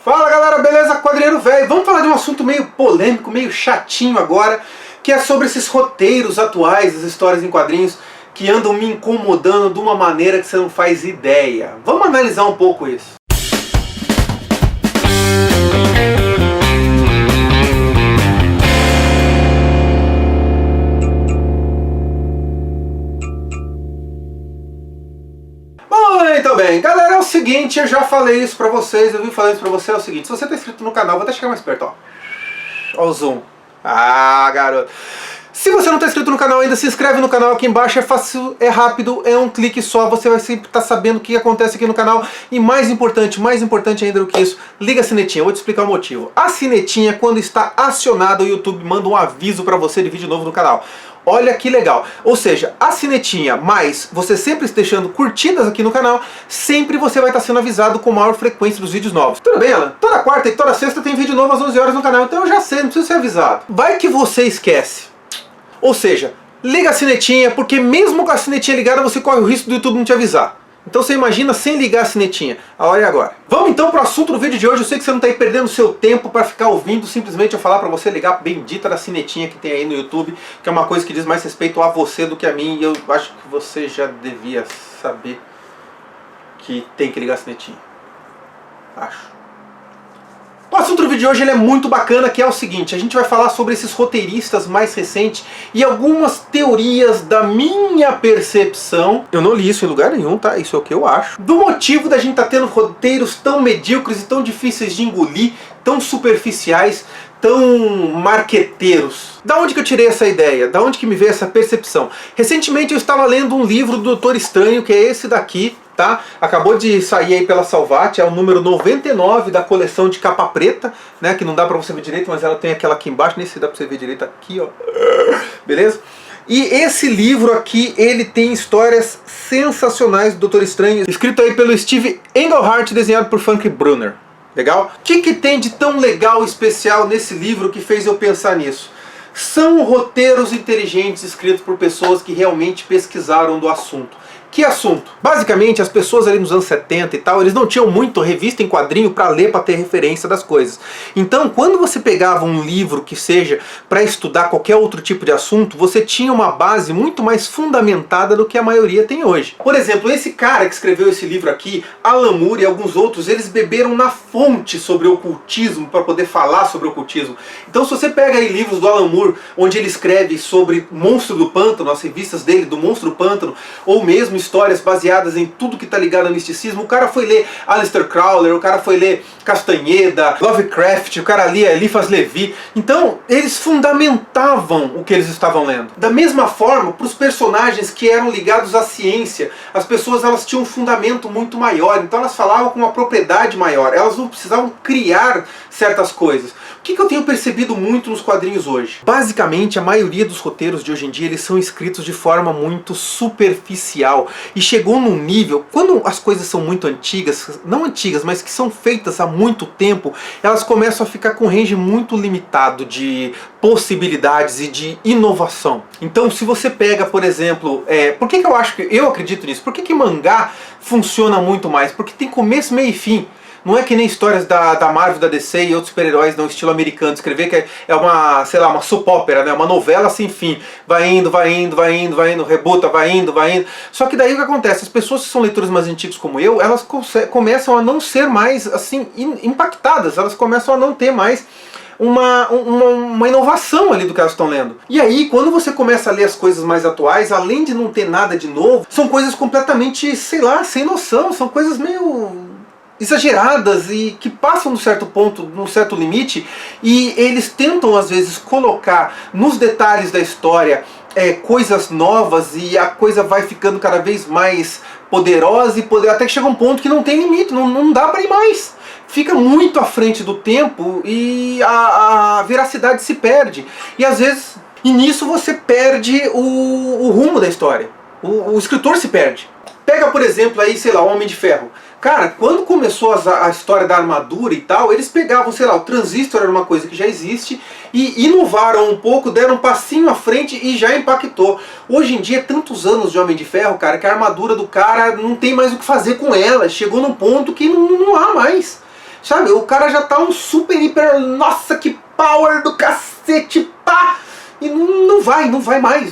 Fala galera, beleza? Quadrinheiro velho. Vamos falar de um assunto meio polêmico, meio chatinho agora, que é sobre esses roteiros atuais, as histórias em quadrinhos, que andam me incomodando de uma maneira que você não faz ideia. Vamos analisar um pouco isso. Muito bem, galera, é o seguinte, eu já falei isso pra vocês, eu vim falando isso pra você, é o seguinte, se você tá inscrito no canal, vou até chegar mais perto, ó. Ó o zoom. Ah, garoto. Se você não tá inscrito no canal ainda, se inscreve no canal aqui embaixo, é fácil, é rápido, é um clique só, você vai sempre estar sabendo o que acontece aqui no canal. E mais importante ainda do que isso, liga a sinetinha, eu vou te explicar o motivo. A sinetinha, quando está acionada, o YouTube manda um aviso pra você de vídeo novo no canal. Olha que legal, ou seja, a sinetinha mais você sempre deixando curtidas aqui no canal, sempre você vai estar sendo avisado com maior frequência dos vídeos novos. Tudo bem, Alan? Toda quarta e toda sexta tem vídeo novo às 11 horas no canal, então eu já sei, não preciso ser avisado. Vai que você esquece. Ou seja, liga a sinetinha, porque mesmo com a sinetinha ligada você corre o risco do YouTube não te avisar. Então você imagina sem ligar a sinetinha. A hora é agora. Vamos então para o assunto do vídeo de hoje. Eu sei que você não está aí perdendo seu tempo para ficar ouvindo simplesmente eu falar para você ligar a bendita da sinetinha que tem aí no YouTube, que é uma coisa que diz mais respeito a você do que a mim, e eu acho que você já devia saber que tem que ligar a sinetinha. Acho. O assunto do vídeo de hoje ele é muito bacana, que é o seguinte, a gente vai falar sobre esses roteiristas mais recentes e algumas teorias da minha percepção, eu não li isso em lugar nenhum, tá? Isso é o que eu acho, do motivo da gente estar tendo roteiros tão medíocres e tão difíceis de engolir, tão superficiais, tão marqueteiros. Da onde que eu tirei essa ideia? Da onde que me veio essa percepção? Recentemente eu estava lendo um livro do Doutor Estranho, que é esse daqui, tá? Acabou de sair aí pela Salvat, é o número 99 da coleção de capa preta, né? Que não dá pra você ver direito, mas ela tem aquela aqui embaixo, nem sei se dá pra você ver direito aqui, ó. Beleza? E esse livro aqui, ele tem histórias sensacionais do Doutor Estranho, escrito aí pelo Steve Englehart, desenhado por Frank Brunner. Legal? O que tem de tão legal e especial nesse livro que fez eu pensar nisso? São roteiros inteligentes escritos por pessoas que realmente pesquisaram do assunto. Que assunto? Basicamente, as pessoas ali nos anos 70 e tal, eles não tinham muito revista em quadrinho para ler, para ter referência das coisas. Então, quando você pegava um livro que seja para estudar qualquer outro tipo de assunto, você tinha uma base muito mais fundamentada do que a maioria tem hoje. Por exemplo, esse cara que escreveu esse livro aqui, Alan Moore e alguns outros, eles beberam na fonte sobre ocultismo para poder falar sobre ocultismo. Então, se você pega aí livros do Alan Moore, onde ele escreve sobre Monstro do Pântano, as revistas dele do Monstro do Pântano, ou mesmo histórias baseadas em tudo que está ligado ao misticismo. O cara foi ler Aleister Crowley, o cara foi ler Castanheda, Lovecraft, o cara lia Eliphas Levi. Então, eles fundamentavam o que eles estavam lendo. Da mesma forma, para os personagens que eram ligados à ciência, as pessoas elas tinham um fundamento muito maior, então elas falavam com uma propriedade maior, elas não precisavam criar certas coisas. O que eu tenho percebido muito nos quadrinhos hoje? Basicamente, a maioria dos roteiros de hoje em dia, eles são escritos de forma muito superficial. E chegou num nível, quando as coisas são muito antigas, não antigas, mas que são feitas há muito tempo, elas começam a ficar com um range muito limitado de possibilidades e de inovação. Então, se você pega, por exemplo, por que eu acredito nisso? Por que mangá funciona muito mais? Porque tem começo, meio e fim. Não é que nem histórias da Marvel, da DC e outros super-heróis no estilo americano. Escrever que é uma, sei lá, uma soap opera, né? Uma novela sem fim. Vai indo, rebuta, vai indo. Só que daí o que acontece? As pessoas que são leitores mais antigos como eu, elas começam a não ser mais, assim, impactadas. Elas começam a não ter mais uma inovação ali do que elas estão lendo. E aí, quando você começa a ler as coisas mais atuais, além de não ter nada de novo, são coisas completamente, sei lá, sem noção. São coisas meio exageradas e que passam num certo ponto, num certo limite, e eles tentam às vezes colocar nos detalhes da história coisas novas, e a coisa vai ficando cada vez mais poderosa e até que chega um ponto que não tem limite, não dá para ir mais. Fica muito à frente do tempo e a veracidade se perde. E às vezes, e nisso você perde o rumo da história. O escritor se perde. Pega, por exemplo, aí, sei lá, o Homem de Ferro. Cara, quando começou a história da armadura e tal, eles pegavam, sei lá, o transistor era uma coisa que já existe, e inovaram um pouco, deram um passinho à frente e já impactou. Hoje em dia, tantos anos de Homem de Ferro, cara, que a armadura do cara não tem mais o que fazer com ela. Chegou num ponto que não há mais. sabe? O cara já tá um super, hiper, nossa, que power do cacete, pá! E não vai mais,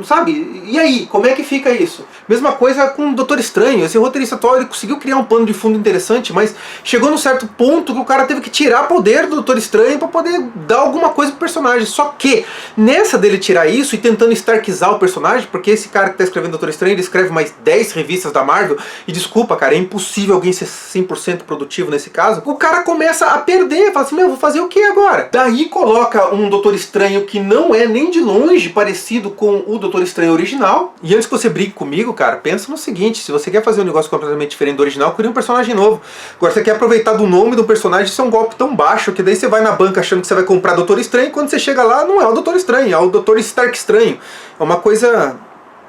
sabe? E aí, como é que fica isso? Mesma coisa com o Doutor Estranho. Esse roteirista atual, ele conseguiu criar um pano de fundo interessante, mas chegou num certo ponto que o cara teve que tirar poder do Doutor Estranho pra poder dar alguma coisa pro personagem. Só que, nessa dele tirar isso e tentando starkizar o personagem, porque esse cara que tá escrevendo Doutor Estranho, ele escreve mais 10 revistas da Marvel, e desculpa, cara, é impossível alguém ser 100% produtivo nesse caso, o cara começa a perder, fala assim, meu, vou fazer o que agora? Daí coloca um Doutor Estranho que não é nem de longe parecido com o Doutor Estranho original. E antes que você brigue comigo, cara, pensa no seguinte: se você quer fazer um negócio completamente diferente do original, cria um personagem novo. Agora você quer aproveitar do nome do personagem, isso é um golpe tão baixo que daí você vai na banca achando que você vai comprar Doutor Estranho, e quando você chega lá não é o Doutor Estranho, é o Doutor Stark Estranho. É uma coisa,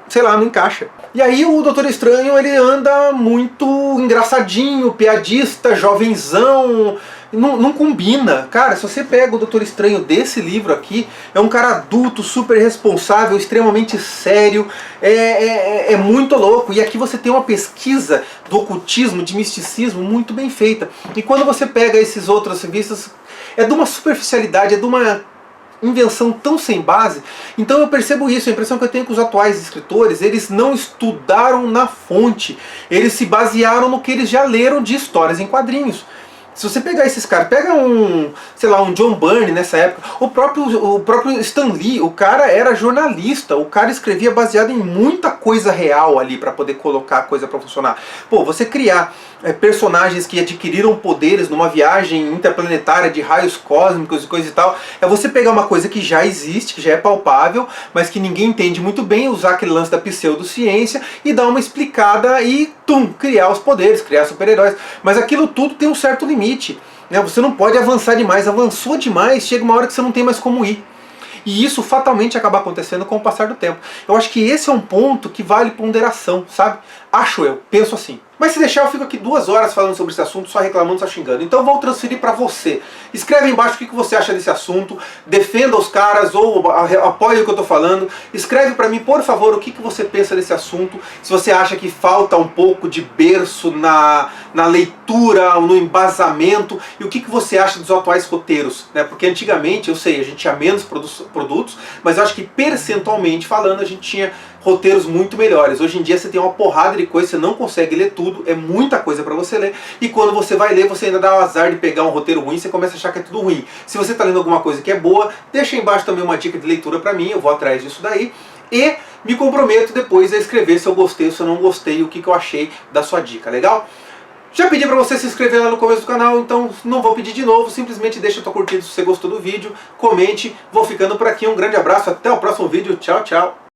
sei lá, não encaixa. E aí o Doutor Estranho, ele anda muito engraçadinho, piadista, jovenzão. Não combina. Cara, se você pega o Doutor Estranho desse livro aqui, é um cara adulto, super responsável, extremamente sério, é muito louco. E aqui você tem uma pesquisa do ocultismo, de misticismo muito bem feita. E quando você pega esses outras revistas, é de uma superficialidade, é de uma invenção tão sem base. Então eu percebo isso, a impressão que eu tenho com os atuais escritores, eles não estudaram na fonte, eles se basearam no que eles já leram de histórias em quadrinhos. Se você pegar esses caras, pega sei lá, um John Byrne nessa época, o próprio Stan Lee, o cara era jornalista, o cara escrevia baseado em muita coisa real ali para poder colocar a coisa para funcionar. Pô, você criar personagens que adquiriram poderes numa viagem interplanetária de raios cósmicos e coisa e tal, é você pegar uma coisa que já existe, que já é palpável, mas que ninguém entende muito bem, usar aquele lance da pseudociência e dar uma explicada e, criar os poderes, criar super-heróis. Mas aquilo tudo tem um certo limite, né? Você não pode avançar demais, avançou demais, chega uma hora que você não tem mais como ir. E isso fatalmente acaba acontecendo com o passar do tempo. Eu acho que esse é um ponto que vale ponderação, sabe? Acho eu, penso assim. Mas se deixar, eu fico aqui 2 horas falando sobre esse assunto, só reclamando, só xingando. Então eu vou transferir para você. Escreve aí embaixo o que você acha desse assunto, defenda os caras ou apoie o que eu estou falando. Escreve para mim, por favor, o que você pensa desse assunto. Se você acha que falta um pouco de berço na leitura, no embasamento, e o que você acha dos atuais roteiros, né? Porque antigamente, eu sei, a gente tinha menos produtos, mas eu acho que percentualmente falando, a gente tinha roteiros muito melhores. Hoje em dia você tem uma porrada de coisa, você não consegue ler tudo, é muita coisa para você ler, e quando você vai ler, você ainda dá o azar de pegar um roteiro ruim, você começa a achar que é tudo ruim. Se você está lendo alguma coisa que é boa, deixa aí embaixo também uma dica de leitura para mim, eu vou atrás disso daí, e me comprometo depois a escrever se eu gostei ou se eu não gostei, o que eu achei da sua dica, legal? Já pedi para você se inscrever lá no começo do canal, então não vou pedir de novo, simplesmente deixa a tua curtida se você gostou do vídeo, comente, vou ficando por aqui, um grande abraço, até o próximo vídeo, tchau, tchau!